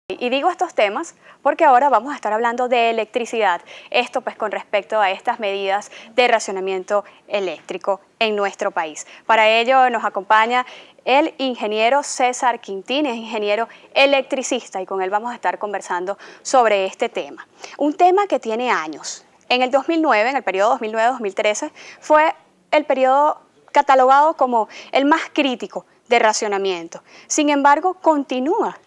Y digo estos temas porque ahora vamos a estar hablando de electricidad. Esto pues con respecto a estas medidas de racionamiento eléctrico en nuestro país. Para ello nos acompaña el ingeniero César Quintín, es ingeniero electricista y con él vamos a estar conversando sobre este tema. Un tema que tiene años. En el 2009, en el periodo 2009-2013, fue el periodo catalogado como el más crítico de racionamiento. Sin embargo, continúa.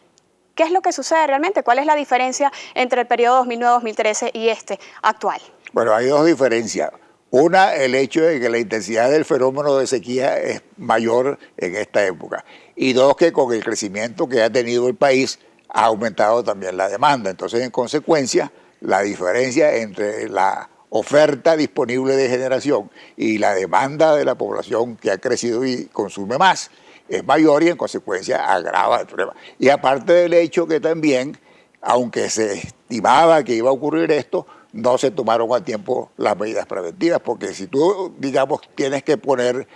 ¿Qué es lo que sucede realmente? ¿Cuál es la diferencia entre el periodo 2009-2013 y este actual? Bueno, hay dos diferencias. Una, el hecho de que la intensidad del fenómeno de sequía es mayor en esta época. Y dos, que con el crecimiento que ha tenido el país ha aumentado también la demanda. Entonces, en consecuencia, la diferencia entre la oferta disponible de generación y la demanda de la población que ha crecido y consume más es mayor y en consecuencia agrava el problema. Y aparte del hecho que también, aunque se estimaba que iba a ocurrir esto, no se tomaron a tiempo las medidas preventivas, porque si tú, digamos, tienes que poner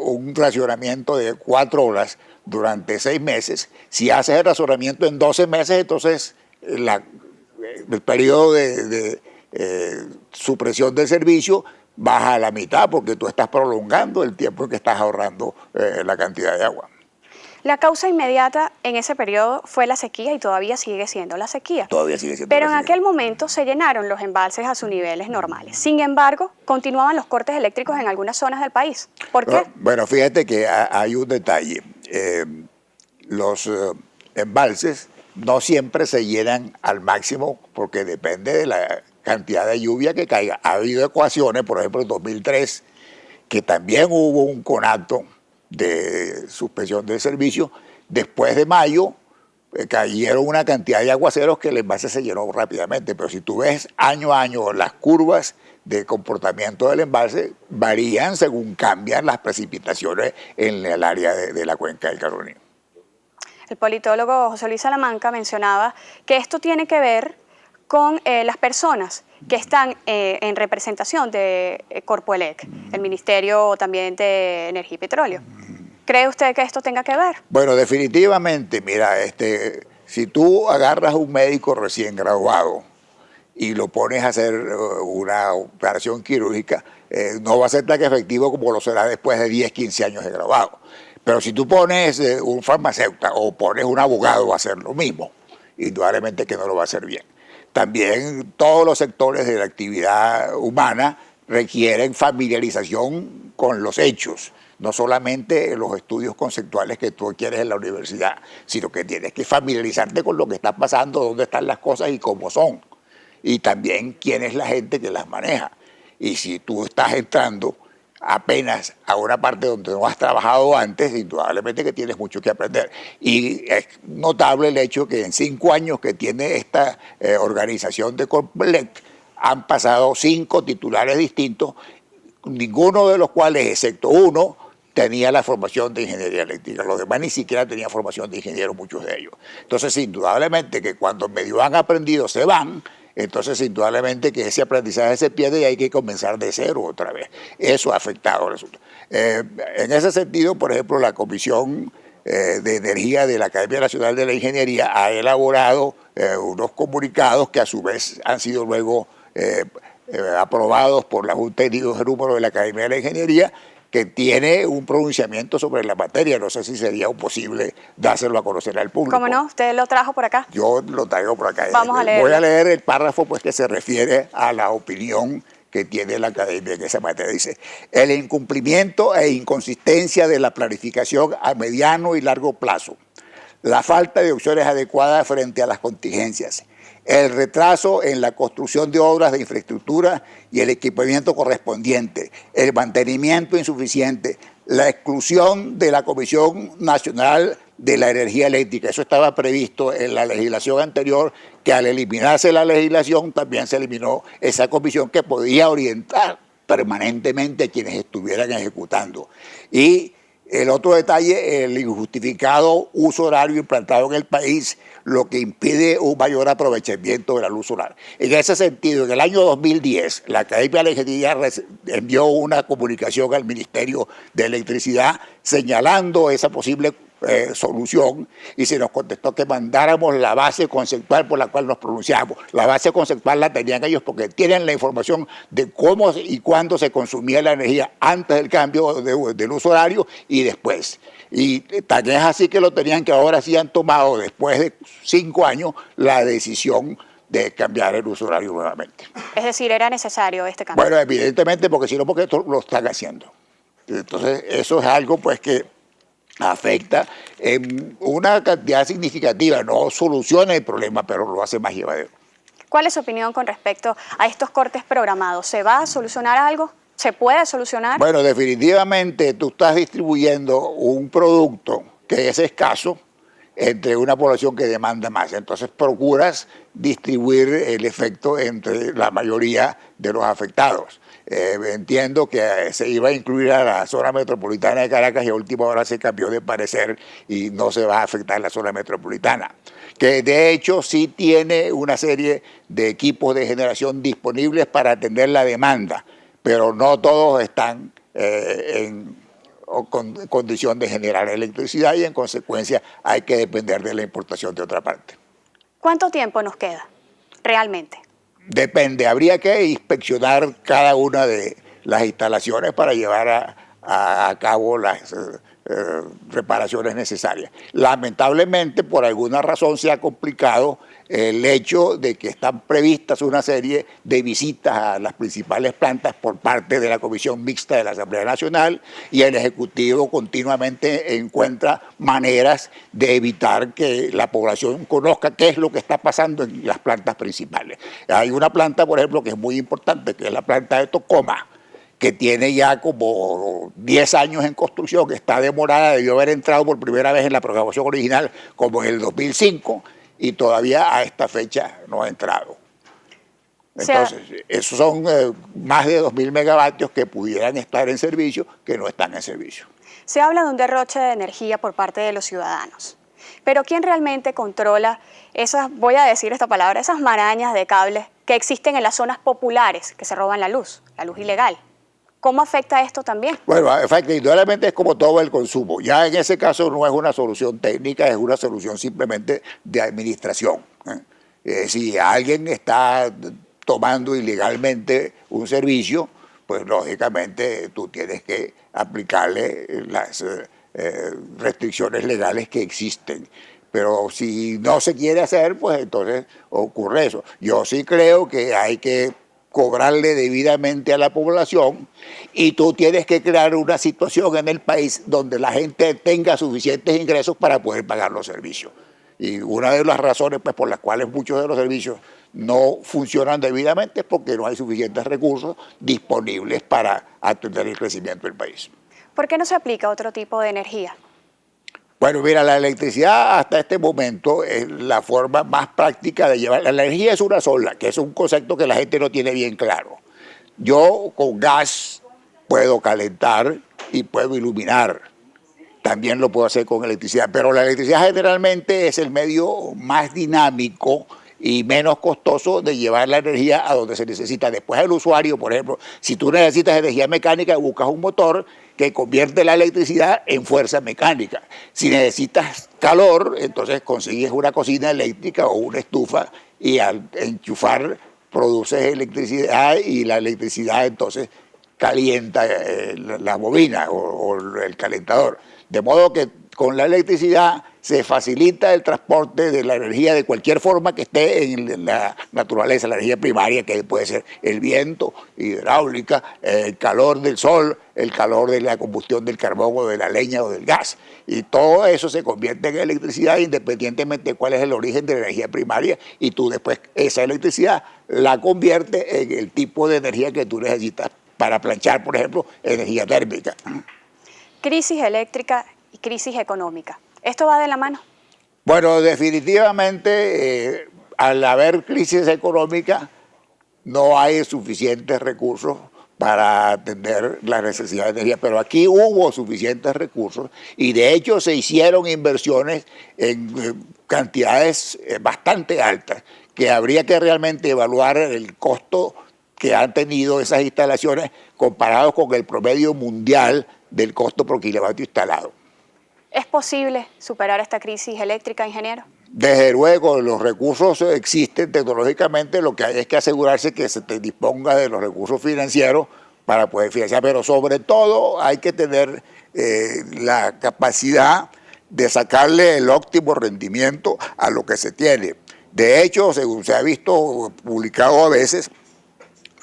un racionamiento de 4 horas durante 6 meses, si haces el racionamiento en 12 meses, entonces el periodo de supresión del servicio baja a la mitad porque tú estás prolongando el tiempo en que estás ahorrando la cantidad de agua. La causa inmediata en ese periodo fue la sequía y todavía sigue siendo la sequía. Todavía sigue siendo Pero la en sequía. aquel momento se llenaron los embalses a sus niveles normales. Sin embargo, continuaban los cortes eléctricos en algunas zonas del país. ¿Por qué? Bueno, fíjate que hay un detalle. Los embalses no siempre se llenan al máximo porque depende de la cantidad de lluvia que caiga. Ha habido ecuaciones, por ejemplo, en 2003, que también hubo un conato de suspensión del servicio. Después de mayo cayeron una cantidad de aguaceros que el embalse se llenó rápidamente. Pero si tú ves año a año las curvas de comportamiento del embalse, varían según cambian las precipitaciones en el área de la cuenca del Carolina. El politólogo José Luis Salamanca mencionaba que esto tiene que ver con las personas que están en representación de Corpoelec, el Ministerio también de Energía y Petróleo. ¿Cree usted que esto tenga que ver? Bueno, definitivamente, mira, si tú agarras a un médico recién graduado y lo pones a hacer una operación quirúrgica, no va a ser tan efectivo como lo será después de 10, 15 años de graduado. Pero si tú pones un farmacéutico o pones un abogado a hacer lo mismo, indudablemente que no lo va a hacer bien. También todos los sectores de la actividad humana requieren familiarización con los hechos, no solamente los estudios conceptuales que tú quieres en la universidad, sino que tienes que familiarizarte con lo que está pasando, dónde están las cosas y cómo son. Y también quién es la gente que las maneja. Y si tú estás entrando apenas a una parte donde no has trabajado antes, indudablemente que tienes mucho que aprender. Y es notable el hecho que en 5 años que tiene esta organización de Corpoelec, han pasado 5 titulares distintos, ninguno de los cuales, excepto uno, tenía la formación de ingeniería eléctrica. Los demás ni siquiera tenían formación de ingeniero, muchos de ellos. Entonces, indudablemente que cuando medio han aprendido se van. Entonces, indudablemente que ese aprendizaje se pierde y hay que comenzar de cero otra vez. Eso ha afectado el asunto. En ese sentido, por ejemplo, la Comisión de Energía de la Academia Nacional de la Ingeniería ha elaborado unos comunicados que a su vez han sido luego aprobados por la Junta de Número de la Academia de la Ingeniería, que tiene un pronunciamiento sobre la materia. No sé si sería posible dárselo a conocer al público. ¿Cómo no? ¿Usted lo trajo por acá? Yo lo traigo por acá. Vamos a leerlo. Voy a leer el párrafo pues, que se refiere a la opinión que tiene la academia en esa materia. Dice: el incumplimiento e inconsistencia de la planificación a mediano y largo plazo, la falta de opciones adecuadas frente a las contingencias, el retraso en la construcción de obras de infraestructura y el equipamiento correspondiente, el mantenimiento insuficiente, la exclusión de la Comisión Nacional de la Energía Eléctrica. Eso estaba previsto en la legislación anterior, que al eliminarse la legislación también se eliminó esa comisión que podía orientar permanentemente a quienes estuvieran ejecutando. Y el otro detalle, el injustificado uso horario implantado en el país, lo que impide un mayor aprovechamiento de la luz solar. En ese sentido, en el año 2010, la Academia de la Ingeniería envió una comunicación al Ministerio de Electricidad señalando esa posible solución, y se nos contestó que mandáramos la base conceptual por la cual nos pronunciamos. La base conceptual la tenían ellos porque tienen la información de cómo y cuándo se consumía la energía antes del cambio del uso horario y después. Y tan es así que lo tenían, que ahora sí han tomado, después de 5 años, la decisión de cambiar el uso horario nuevamente. Es decir, ¿era necesario este cambio? Bueno, evidentemente, porque si no, porque esto lo están haciendo. Entonces, eso es algo pues que afecta en una cantidad significativa, no soluciona el problema, pero lo hace más llevadero. ¿Cuál es su opinión con respecto a estos cortes programados? ¿Se va a solucionar algo? ¿Se puede solucionar? Bueno, definitivamente tú estás distribuyendo un producto que es escaso entre una población que demanda más. Entonces procuras distribuir el efecto entre la mayoría de los afectados. Entiendo que se iba a incluir a la zona metropolitana de Caracas y a última hora se cambió de parecer y no se va a afectar la zona metropolitana, que de hecho sí tiene una serie de equipos de generación disponibles para atender la demanda, pero no todos están en condición de generar electricidad y en consecuencia hay que depender de la importación de otra parte. ¿Cuánto tiempo nos queda realmente? Depende, habría que inspeccionar cada una de las instalaciones para llevar a cabo las reparaciones necesarias. Lamentablemente, por alguna razón se ha complicado el hecho de que están previstas una serie de visitas a las principales plantas por parte de la Comisión Mixta de la Asamblea Nacional y el Ejecutivo continuamente encuentra maneras de evitar que la población conozca qué es lo que está pasando en las plantas principales. Hay una planta, por ejemplo, que es muy importante, que es la planta de Tocoma, que tiene ya como 10 años en construcción, que está demorada, debió haber entrado por primera vez en la programación original como en el 2005 y todavía a esta fecha no ha entrado. Entonces, esos son más de 2.000 megavatios que pudieran estar en servicio, que no están en servicio. Se habla de un derroche de energía por parte de los ciudadanos, pero ¿quién realmente controla esas, voy a decir esta palabra, esas marañas de cables que existen en las zonas populares que se roban la luz ilegal? ¿Cómo afecta esto también? Bueno, efectivamente es como todo el consumo. Ya en ese caso no es una solución técnica, es una solución simplemente de administración. Si alguien está tomando ilegalmente un servicio, pues lógicamente tú tienes que aplicarle las restricciones legales que existen. Pero si no se quiere hacer, pues entonces ocurre eso. Yo sí creo que hay que cobrarle debidamente a la población y tú tienes que crear una situación en el país donde la gente tenga suficientes ingresos para poder pagar los servicios. Y una de las razones pues, por las cuales muchos de los servicios no funcionan debidamente es porque no hay suficientes recursos disponibles para atender el crecimiento del país. ¿Por qué no se aplica otro tipo de energía? Bueno, mira, la electricidad hasta este momento es la forma más práctica de llevar. La energía es una sola, que es un concepto que la gente no tiene bien claro. Yo con gas puedo calentar y puedo iluminar. También lo puedo hacer con electricidad, pero la electricidad generalmente es el medio más dinámico y menos costoso de llevar la energía a donde se necesita. Después el usuario, por ejemplo, si tú necesitas energía mecánica, buscas un motor que convierte la electricidad en fuerza mecánica. Si necesitas calor, entonces consigues una cocina eléctrica o una estufa y al enchufar produces electricidad y la electricidad entonces calienta la bobina o el calentador. De modo que con la electricidad se facilita el transporte de la energía de cualquier forma que esté en la naturaleza, la energía primaria, que puede ser el viento, hidráulica, el calor del sol, el calor de la combustión del carbón o de la leña o del gas. Y todo eso se convierte en electricidad independientemente de cuál es el origen de la energía primaria y tú después esa electricidad la conviertes en el tipo de energía que tú necesitas para planchar, por ejemplo, energía térmica. Crisis eléctrica y crisis económica. ¿Esto va de la mano? Bueno, definitivamente, al haber crisis económica, no hay suficientes recursos para atender las necesidades de energía, pero aquí hubo suficientes recursos y de hecho se hicieron inversiones en cantidades bastante altas, que habría que realmente evaluar el costo que han tenido esas instalaciones comparados con el promedio mundial del costo por kilovatio instalado. ¿Es posible superar esta crisis eléctrica, ingeniero? Desde luego, los recursos existen tecnológicamente, lo que hay es que asegurarse que se te disponga de los recursos financieros para poder financiar, pero sobre todo hay que tener la capacidad de sacarle el óptimo rendimiento a lo que se tiene. De hecho, según se ha visto publicado a veces,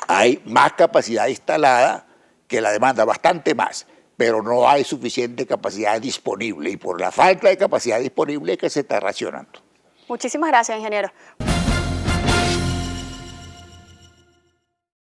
hay más capacidad instalada que la demanda, bastante más, pero no hay suficiente capacidad disponible y por la falta de capacidad disponible es que se está racionando. Muchísimas gracias, ingeniero.